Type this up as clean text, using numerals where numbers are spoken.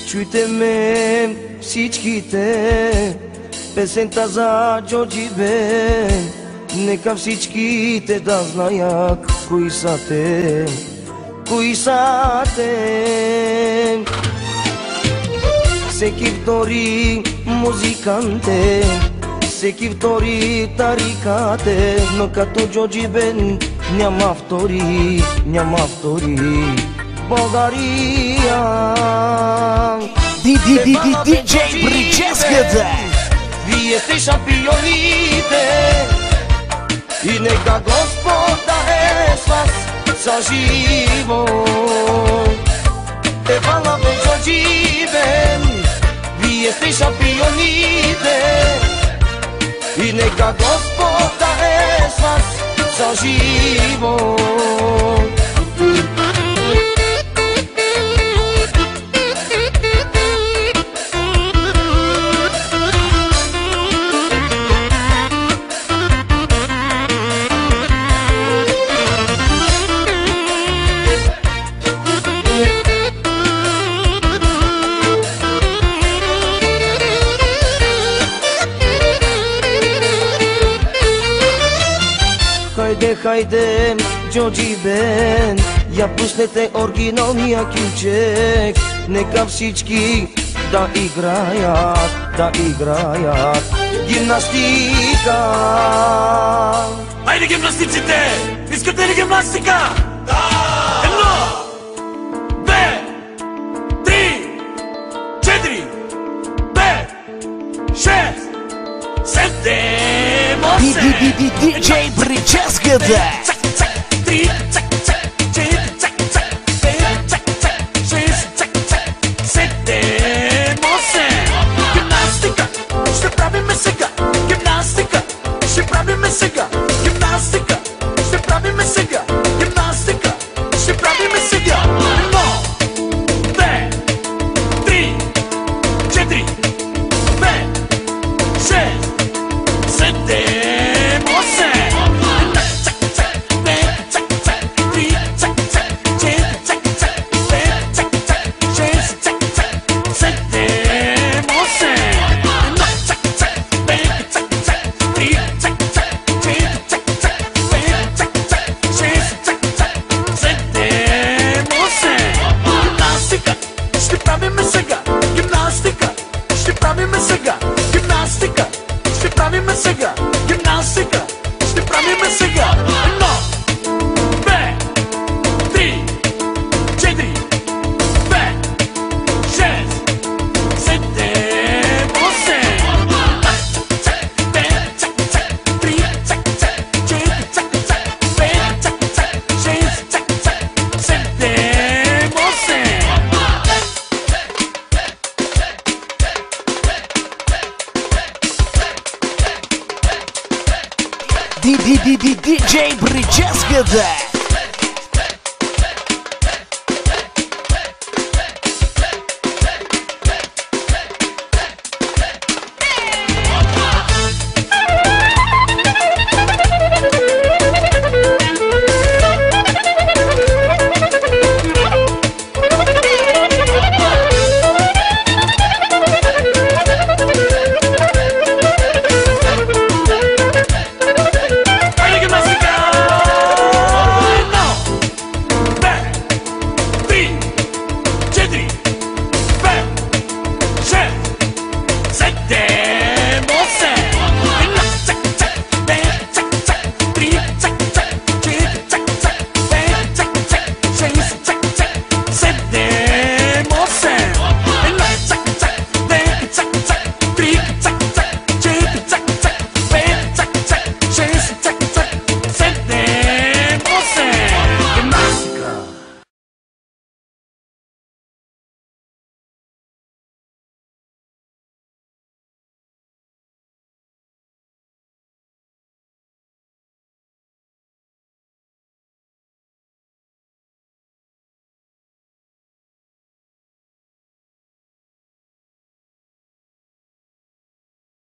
Чуйте ме всичките, песента за Джорджи Бен. Нека всичките да знаят кои са те, кои са те. Всеки втори музикант е, всеки втори тарикат е, но като Джорджи Бен няма втори, няма втори. България Диджей Брическата. Вие сте шампионите и нека Господа е с вас за живот. Евала бе Джорджи Бен, вие сте шампионите и нека Господа е с вас за живот. Хайде, хайде, Джорджи Бен, я пуснете оригиналния кючек. Нека всички да играят гимнастика. Хайде гимнастиците! Искате ли гимнастика? Да! 1, 2, 3, 4, 5, 6, 7, 8. Диджей Брическата. Гимнастика, ще правиме сега. Гимнастика, ще правиме сега. Гимнастика, ще правиме сега. Гимнастика, ще правиме сега. 1, 2, 3, 4, 5, 6, 7, 8. Диджей Брическата.